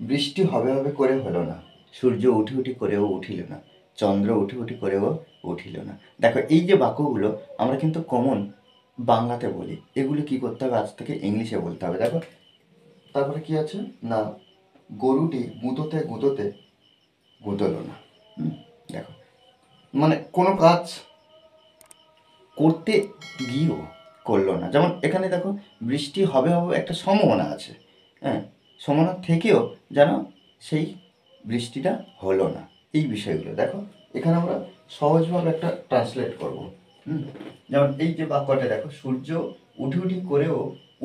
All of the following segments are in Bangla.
বৃষ্টি হবে হবে করে হলো না, সূর্য উঠি উঠি করেও উঠিল না, চন্দ্র উঠি উঠি করেও উঠিল না। দেখো এই যে বাক্যগুলো আমরা কিন্তু কমন বাংলাতে বলি, এগুলো কি করতে হবে আজ থেকে ইংলিশে বলতে হবে। দেখো তারপরে কি আছে না, গরুটি গুঁতোতে গুঁতোতে গুঁতলো না। দেখো মানে কোনো কাজ করতে গিয়েও করলো না। যেমন এখানে দেখো বৃষ্টি হবে হবে একটা সম্ভাবনা আছে, হ্যাঁ, সম্ভাবনা থেকেও যেন সেই বৃষ্টিটা হলো না। এই বিষয়গুলো দেখো এখানে আমরা সহজভাবে একটা ট্রান্সলেট করব। যেমন এই যে বাক্যটা দেখো, সূর্য উঠি উঠি করেও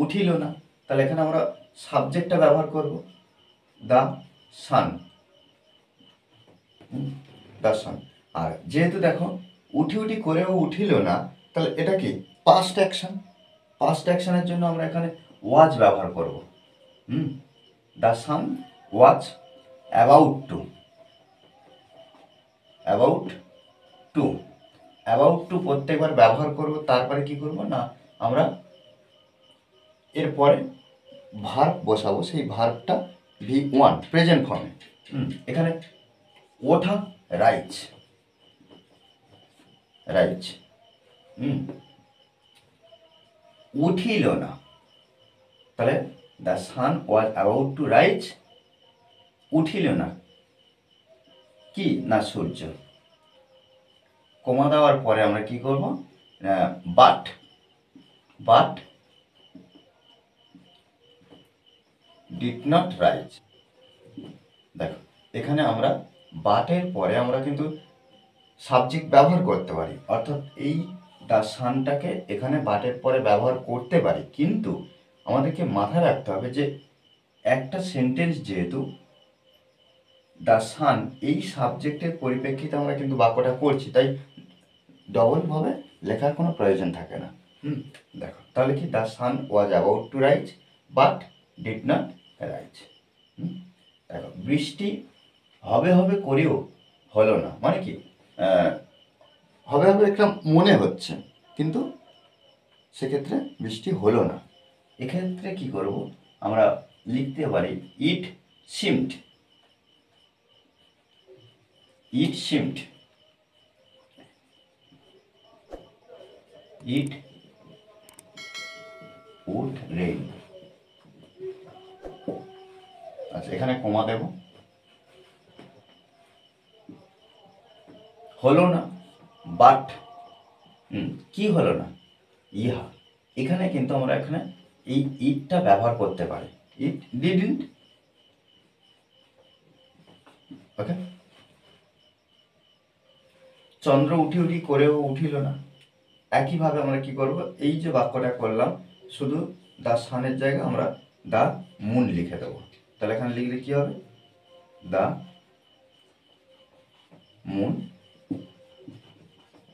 উঠিল না, তাহলে এখানে আমরা সাবজেক্টটা ব্যবহার করব, দ্য সান। The sun. আর যেহেতু দেখো উঠি উঠি করেও উঠিল না, তাহলে এটা কি পাস্ট অ্যাকশন। পাস্ট অ্যাকশনের জন্য আমরা এখানে ওয়াজ ব্যবহার করব। The sun was about to. About to, about to প্রত্যেকবার ব্যবহার করব, তারপরে কি করব না আমরা এরপরে ভার্ব বসাবো, সেই ভার্বটা V1 প্রেজেন্ট ফর্মে। এখানে ওঠা রাইজ, রাইজ। উঠিল না, তাহলে the sun was about to rise, উঠিল না কি না সূর্য। কমা দেওয়ার পরে আমরা কি করব, but, but did not rise. দেখো এখানে আমরা বাটের পরে আমরা কিন্তু সাবজেক্ট ব্যবহার করতে পারি, অর্থাৎ এই দ্য সানটাকে এখানে বাটের পরে ব্যবহার করতে পারি, কিন্তু আমাদেরকে মাথায় রাখতে হবে যে একটা সেন্টেন্স যেহেতু দ্য সান এই সাবজেক্টের পরিপ্রেক্ষিতে আমরা কিন্তু বাক্যটা করছি, তাই ডবলভাবে লেখার কোনো প্রয়োজন থাকে না। দেখো তাহলে কি the sun was about to rise but did not rise. দেখো বৃষ্টি হবে হবে করেও হলো না, মানে কি হবে হবে একটা মনে হচ্ছে, কিন্তু সেক্ষেত্রে বৃষ্টি হলো না। এক্ষেত্রে কি করব, আমরা লিখতে পারি it seemed, it seemed, it would rain. আচ্ছা এখানে কমা দেব, হলো না বাট কি হলো না ইহা। এখানে কিন্তু আমরা এখানে এই ইটটা ব্যবহার করতে পারি, ইট ডিডন্ট। ওকে, চন্দ্র উঠি উঠি করেও উঠিল না। একইভাবে আমরা কি করব, এই যে বাক্যটা করলাম শুধু দ্য সানের জায়গায় আমরা দ্য মুন লিখে দেবো। তাহলে এখানে লিখলে কি হবে, the moon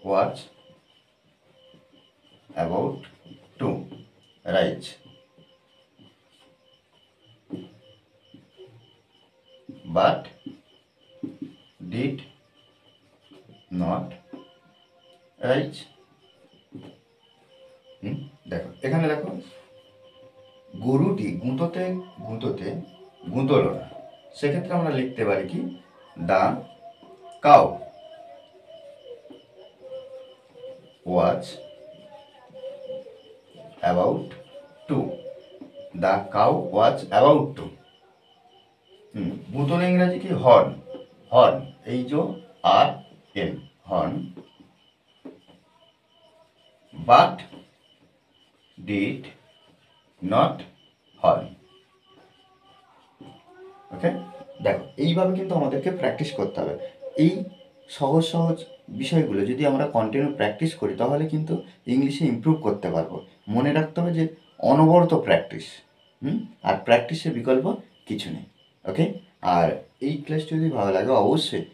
was about to rise but did not rise. দেখো এখানে দেখো গরুটি গুঁতোতে গুঁতোতে গুঁতলো না, সেক্ষেত্রে আমরা লিখতে পারি কি the cow was about to, the cow was about to. গুঁতোর ইংরাজি কি হর্ন, হর্ন, এই যে R N, horn, but did not horn. Okay, দেখো এইভাবে কিন্তু আমাদেরকে প্র্যাকটিস করতে হবে। এই সহজ সহজ বিষয়গুলো যদি আমরা কন্টিনিউ প্র্যাকটিস করি তাহলে কিন্তু ইংলিশে ইমপ্রুভ করতে পারবো। মনে রাখতে হবে যে অনবরত প্র্যাকটিস, আর প্র্যাকটিসের বিকল্প কিছু নেই। ওকে, আর এই ক্লাসটি যদি ভালো লাগে অবশ্যই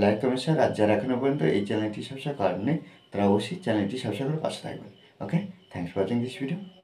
লাইক কমেন্ট শেয়ার, আর যারা এখনো পর্যন্ত এই চ্যানেলটি সাবস্ক্রাইব করেননি তারা অবশ্যই চ্যানেলটি সাবস্ক্রাইব করে পাশে থাকবেন। Okay, thanks for watching this video.